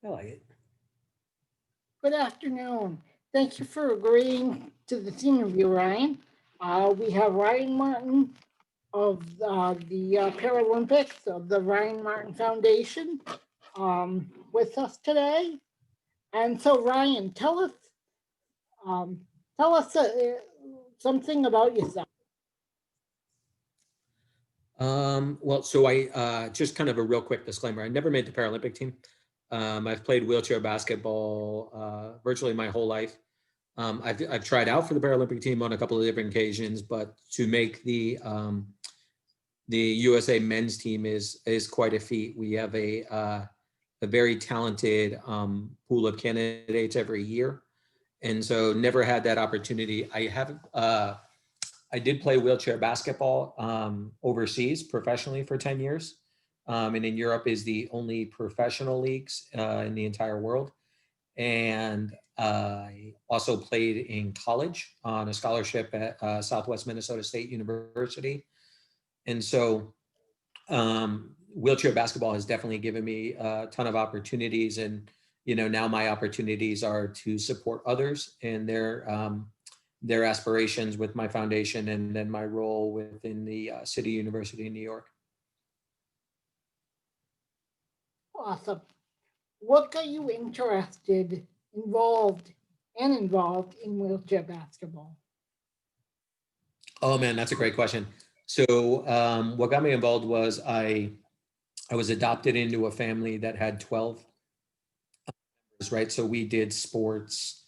I like it. Good afternoon. Thank you for agreeing to this interview, Ryan. We have Ryan Martin of the Paralympics of the Ryan Martin Foundation with us today. And so, Ryan, um, tell us something about yourself. Well, so I just kind of a real quick disclaimer. I never made the Paralympic team. I've played wheelchair basketball virtually my whole life. I've tried out for the Paralympic team on a couple of different occasions, but to make the USA men's team is quite a feat. We have a very talented pool of candidates every year, and so never had that opportunity. I did play wheelchair basketball overseas professionally for 10 years. And in Europe is the only professional leagues in the entire world. And I also played in college on a scholarship at Southwest Minnesota State University. And so wheelchair basketball has definitely given me a ton of opportunities. And, now my opportunities are to support others in their aspirations with my foundation and then my role within the City University in New York. Awesome. What got you interested, involved, and involved in wheelchair basketball? Oh man, that's a great question. So what got me involved was I was adopted into a family that had 12, right? So we did sports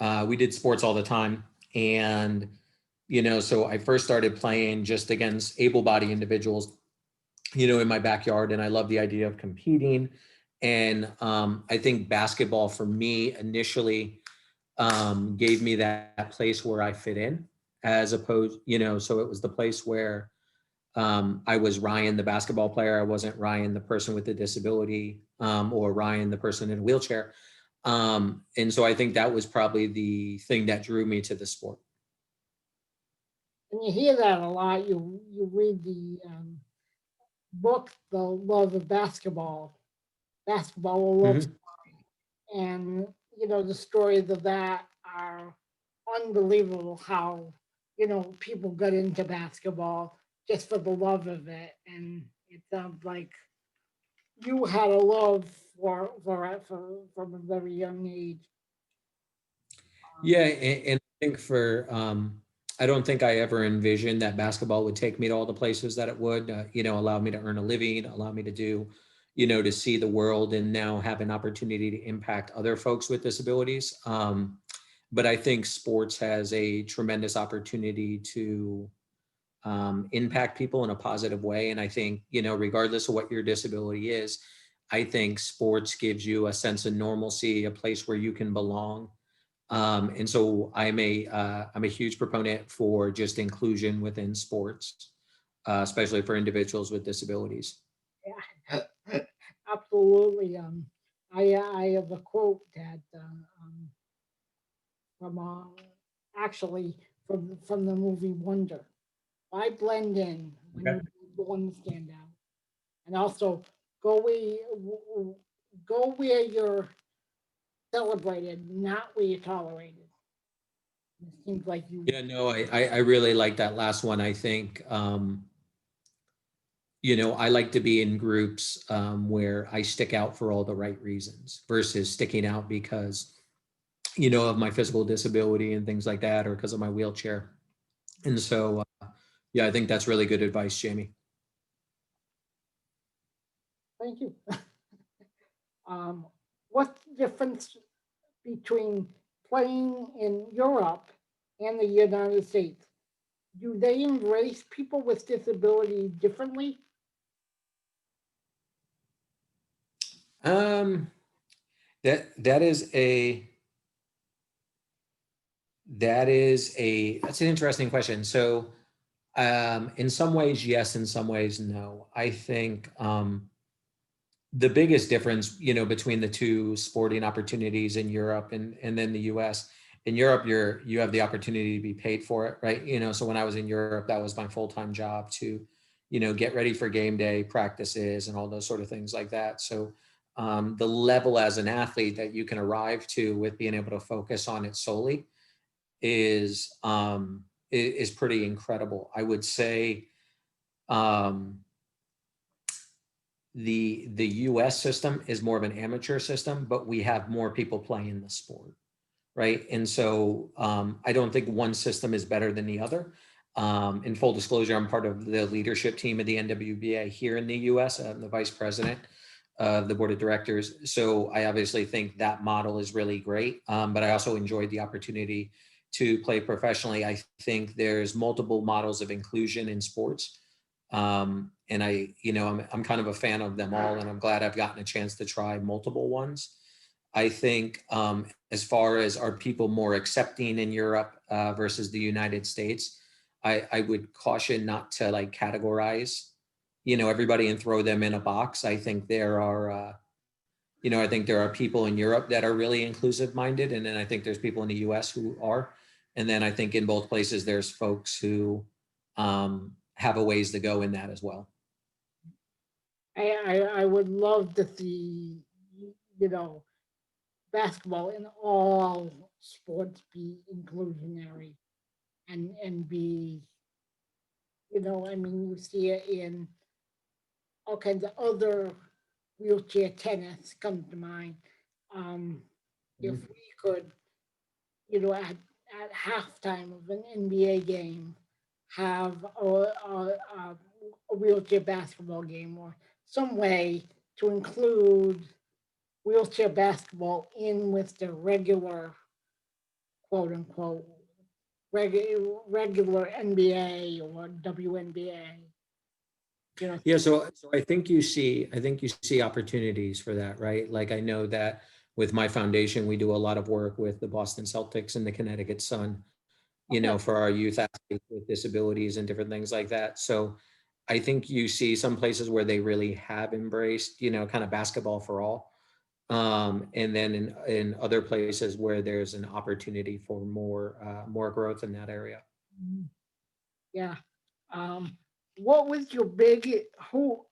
all the time. And, so I first started playing just against able-bodied individuals, in my backyard. And I love the idea of competing. And I think basketball for me initially gave me that place where I fit in, as opposed, so it was the place where I was Ryan, the basketball player. I wasn't Ryan, the person with the disability, or Ryan, the person in a wheelchair. And so I think that was probably the thing that drew me to the sport. And you hear that a lot. You read the book, The Love of Basketball, Basketball a Love, Mhm. and the stories of that are unbelievable. How people got into basketball just for the love of it, and it sounds like you had a love for it from a very young age. Yeah, Um, and I think I don't think I ever envisioned that basketball would take me to all the places that it would, allow me to earn a living, allow me to do, to see the world and now have an opportunity to impact other folks with disabilities. But I think sports has a tremendous opportunity to impact people in a positive way. And I think, regardless of what your disability is, I think sports gives you a sense of normalcy, a place where you can belong. And so I'm a huge proponent for just inclusion within sports, especially for individuals with disabilities. yeah, absolutely. I have a quote that from actually from the movie Wonder. Why blend in when Okay. you want to stand out? And also go where go where you're celebrated, not where you're tolerated. It seems like you. Yeah, no, I really like that last one. I think, I like to be in groups where I stick out for all the right reasons versus sticking out because, of my physical disability and things like that, or because of my wheelchair. And so, yeah, I think that's really good advice, Jamie. Thank you. What's the difference between playing in Europe and the United States? Do they embrace people with disability differently? Um, that is that's an interesting question. So, in some ways, yes. In some ways, no. I think the biggest difference, between the two sporting opportunities in Europe and then the U.S. In Europe, you have the opportunity to be paid for it, right? So when I was in Europe, that was my full time job to, get ready for game day practices and all those sort of things like that. So the level as an athlete that you can arrive to with being able to focus on it solely is pretty incredible. I would say um, the US system is more of an amateur system, but we have more people playing the sport, right? And so I don't think one system is better than the other. In full disclosure, I'm part of the leadership team of the NWBA here in the US. I'm the vice president of the board of directors. So I obviously think that model is really great, but I also enjoyed the opportunity to play professionally. I think there's multiple models of inclusion in sports. And I'm kind of a fan of them all, and I'm glad I've gotten a chance to try multiple ones. I think as far as are people more accepting in Europe versus the United States, I would caution not to like categorize, everybody and throw them in a box. I think there are, I think there are people in Europe that are really inclusive minded. And then I think there's people in the US who are. And then I think in both places, there's folks who have a ways to go in that as well. I would love to see, you know, basketball in all sports be inclusionary and be, I mean, you see it in all kinds of other wheelchair tennis come to mind. Um, if Mhm. we could, at halftime of an NBA game, have a wheelchair basketball game or some way to include wheelchair basketball in with the regular, quote unquote, regular NBA or WNBA. Yeah, so I think you see opportunities for that, right? Like I know that with my foundation, we do a lot of work with the Boston Celtics and the Connecticut Sun, Okay. for our youth athletes with disabilities and different things like that. So I think you see some places where they really have embraced, kind of basketball for all. And then in other places where there's an opportunity for more growth in that area. Mm, yeah. Um, what was your big who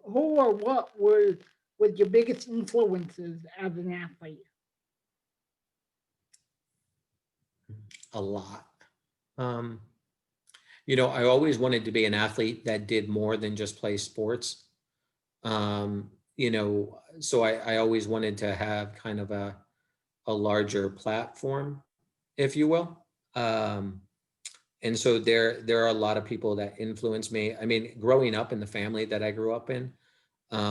or what were was your biggest influences as an athlete? A lot. Um, I always wanted to be an athlete that did more than just play sports. So I always wanted to have kind of a larger platform, if you will. Um, and so there are a lot of people that influence me. I mean, growing up in the family that I grew up in,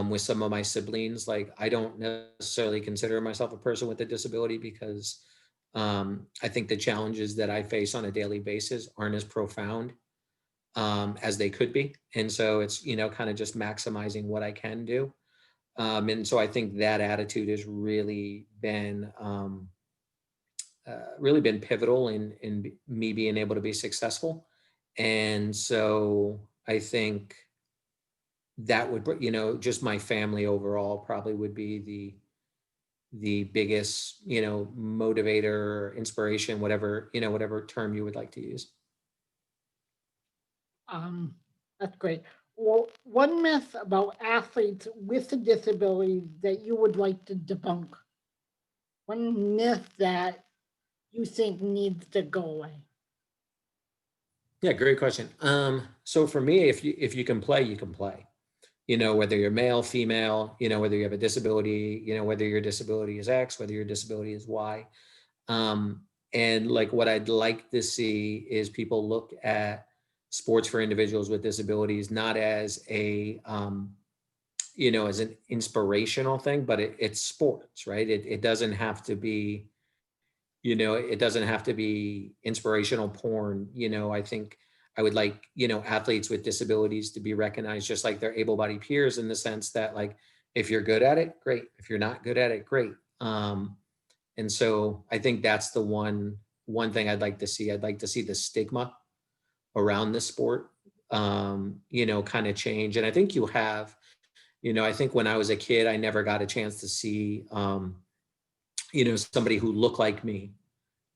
with some of my siblings, like I don't necessarily consider myself a person with a disability because I think the challenges that I face on a daily basis aren't as profound as they could be. And so it's, kind of just maximizing what I can do. And so I think that attitude has really been pivotal in me being able to be successful. And so I think that would, just my family overall probably would be the biggest, motivator, inspiration, whatever term you would like to use. Um, that's great. Well, one myth about athletes with a disability that you would like to debunk. One myth that you think needs to go away. Yeah, great question. So for me, if you can play, you can play. Whether you're male, female, whether you have a disability, whether your disability is X, whether your disability is Y. Um, and like what I'd like to see is people look at sports for individuals with disabilities not as as an inspirational thing, but it's sports, right? It doesn't have to be, it doesn't have to be inspirational porn. I think I would like, athletes with disabilities to be recognized just like their able-bodied peers in the sense that like, if you're good at it, great. If you're not good at it, great. And so I think that's the one thing I'd like to see. I'd like to see the stigma around the sport, kind of change. And I think you have, I think when I was a kid, I never got a chance to see, somebody who looked like me,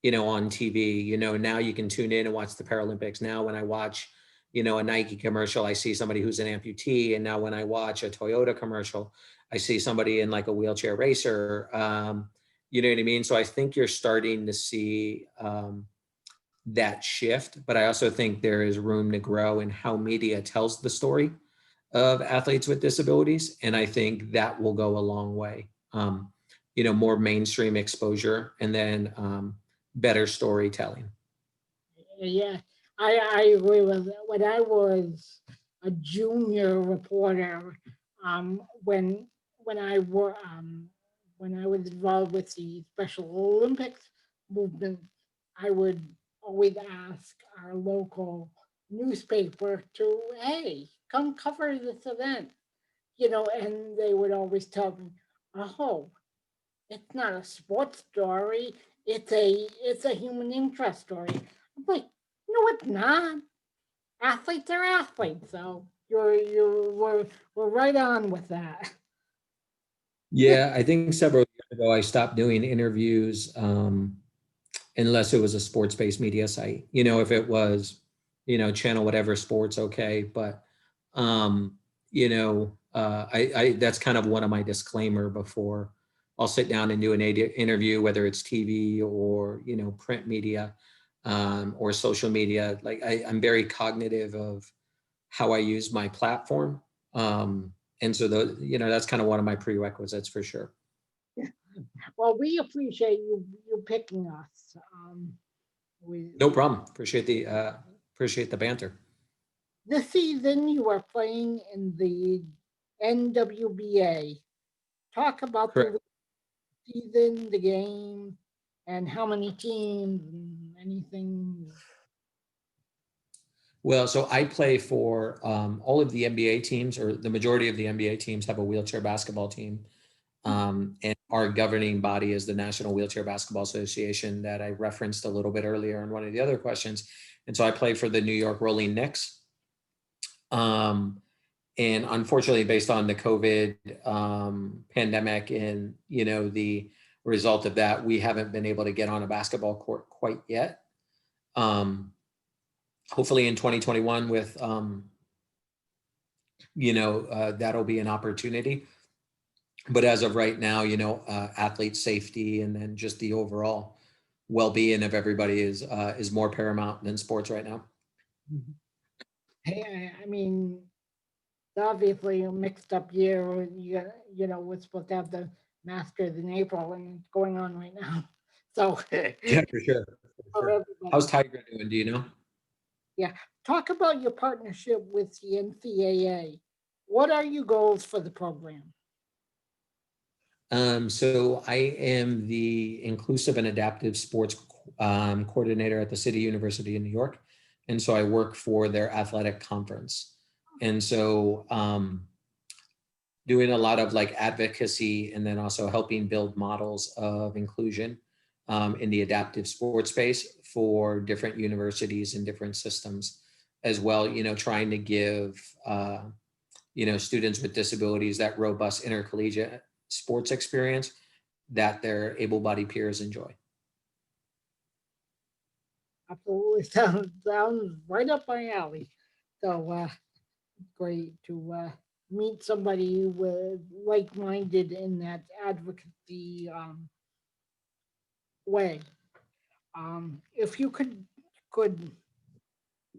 on TV. Now you can tune in and watch the Paralympics. Now when I watch, a Nike commercial, I see somebody who's an amputee. And now when I watch a Toyota commercial, I see somebody in like a wheelchair racer. You know what I mean? So I think you're starting to see that shift, but I also think there is room to grow in how media tells the story of athletes with disabilities. And I think that will go a long way. More mainstream exposure and then better storytelling. Yeah, I agree with it. When I was a junior reporter, when when I was involved with the Special Olympics movement, I would always ask our local newspaper to, hey, come cover this event, and they would always tell me, oh, it's not a sports story. It's a human interest story. I'm like, no, it's not. Athletes are athletes. So we're right on with that. Yeah, I think several years ago I stopped doing interviews unless it was a sports-based media site. If it was, channel whatever sports, okay. But I that's kind of one of my disclaimer before I'll sit down and do an interview, whether it's TV or print media or social media. Like I'm very cognitive of how I use my platform. And so that's kind of one of my prerequisites for sure. Well, we appreciate you picking us. We No problem. Appreciate the banter. This season you are playing in the NWBA. Talk about Correct. the season, the game, and how many teams and anything. Well, so I play for all of the NBA teams, or the majority of the NBA teams have a wheelchair basketball team. And our governing body is the National Wheelchair Basketball Association that I referenced a little bit earlier in one of the other questions. And so I play for the New York Rolling Knicks. And unfortunately, based on the COVID pandemic and the result of that, we haven't been able to get on a basketball court quite yet. Hopefully in 2021 with that'll be an opportunity. But as of right now, athlete safety and then just the overall well-being of everybody is more paramount than sports right now. Hey, I mean, obviously a mixed up year. We're supposed to have the Masters in April, and it's going on right now. So Yeah, for sure. for everybody. How's Tiger doing? Do you know? Yeah. Talk about your partnership with the NCAA. What are your goals for the program? So I am the inclusive and adaptive sports coordinator at the City University in New York. And so I work for their athletic conference. And so doing a lot of like advocacy and then also helping build models of inclusion in the adaptive sports space for different universities and different systems as well, trying to give, students with disabilities that robust intercollegiate sports experience that their able-bodied peers enjoy. Absolutely sounds right up my alley. So great to meet somebody with like-minded in that advocacy way. If you could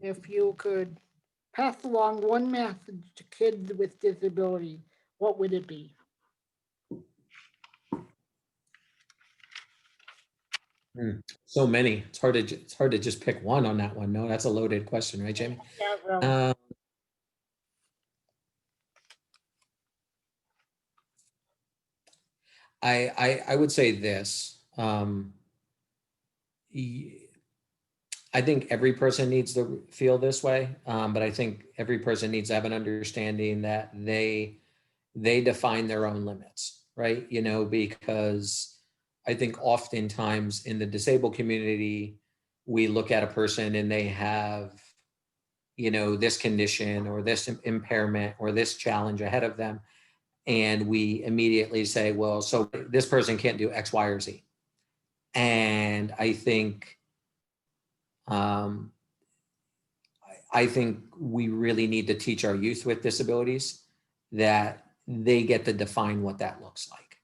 if you could pass along one message to kids with disabilities, what would it be? So many. It's hard to just pick one on that one. No, that's a loaded question, right, Jamie? Yeah, well, I would say this. I think every person needs to feel this way, but I think every person needs to have an understanding that they define their own limits, right? Because I think oftentimes in the disabled community, we look at a person and they have, this condition or this impairment or this challenge ahead of them. And we immediately say, well, so this person can't do X, Y, or Z. And I think I think we really need to teach our youth with disabilities that they get to define what that looks like,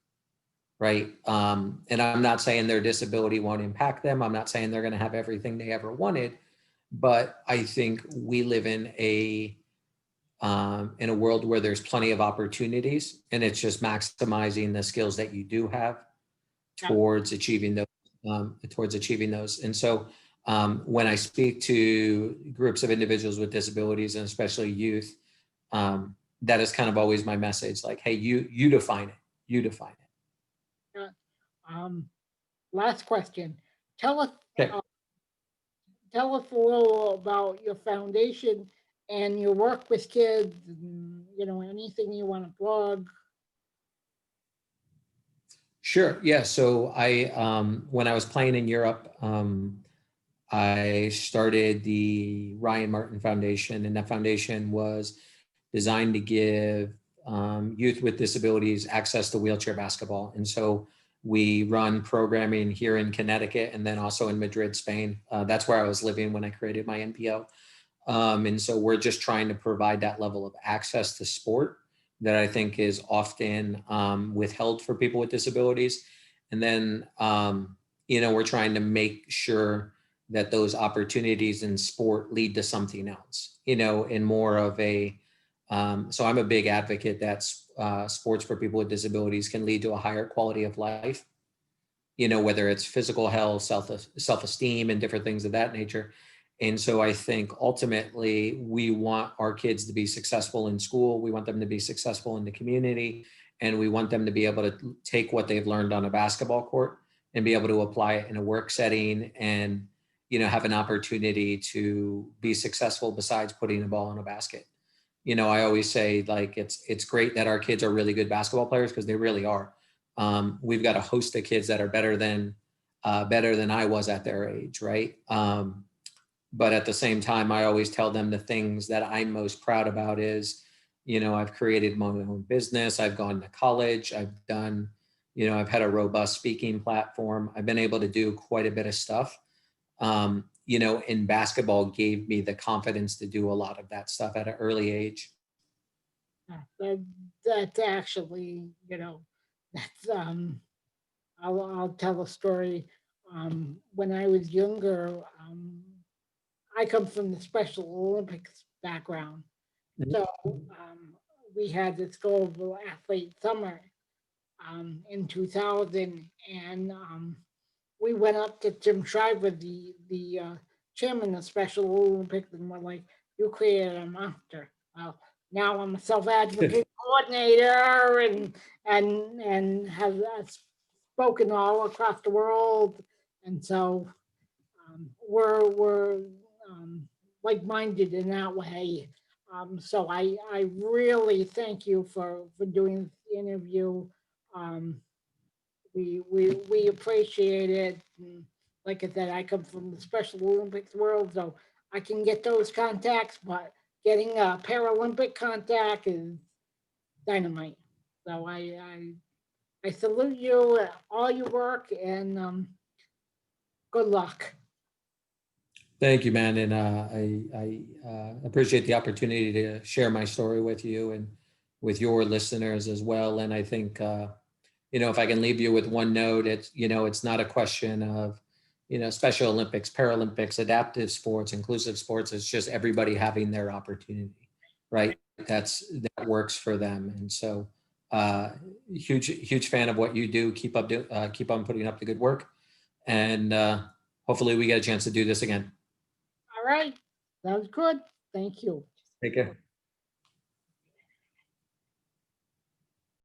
right? And I'm not saying their disability won't impact them. I'm not saying they're going to have everything they ever wanted, but I think we live in a world where there's plenty of opportunities, and it's just maximizing the skills that you do have Yeah. towards achieving those. And so when I speak to groups of individuals with disabilities, and especially youth, that is kind of always my message. Like, hey, you define it. You define it. Um, Last question. Tell us, Okay. tell us a little about your foundation and your work with kids, and, you know, anything you want to plug. Sure. Yeah. So when I was playing in Europe, I started the Ryan Martin Foundation, and that foundation was designed to give youth with disabilities access to wheelchair basketball. And so we run programming here in Connecticut and then also in Madrid, Spain. That's where I was living when I created my NPO. And so we're just trying to provide that level of access to sport that I think is often withheld for people with disabilities. And then, we're trying to make sure that those opportunities in sport lead to something else, in more of a, so I'm a big advocate that sports for people with disabilities can lead to a higher quality of life, whether it's physical health, self-esteem, and different things of that nature. And so I think ultimately we want our kids to be successful in school. We want them to be successful in the community, and we want them to be able to take what they've learned on a basketball court and be able to apply it in a work setting and, have an opportunity to be successful besides putting a ball in a basket. I always say, like, it's great that our kids are really good basketball players, because they really are. We've got a host of kids that are better than I was at their age, right? But at the same time, I always tell them the things that I'm most proud about is, I've created my own business. I've gone to college. I've done, I've had a robust speaking platform. I've been able to do quite a bit of stuff. And basketball gave me the confidence to do a lot of that stuff at an early age. That's actually, that's I'll tell a story. When I was younger, I come from the Special Olympics background. So we had this global athlete summer in 2000, and we went up to Jim Shriver, the chairman of Special Olympics, and we're like, "You created a monster." Well, now I'm a self-advocate coordinator, and have spoken all across the world, and so we're like-minded in that way. So I really thank you for doing the interview. Um, we appreciate it. And like I said, I come from the Special Olympics world, so I can get those contacts, but getting a Paralympic contact is dynamite. So I salute you, all your work, and good luck. Thank you, man. And I appreciate the opportunity to share my story with you and with your listeners as well. And I think, if I can leave you with one note, it's not a question of, Special Olympics, Paralympics, adaptive sports, inclusive sports. It's just everybody having their opportunity, right? That works for them. And so, huge fan of what you do. Keep on putting up the good work. And hopefully we get a chance to do this again. All right, sounds good. Thank you. Take care.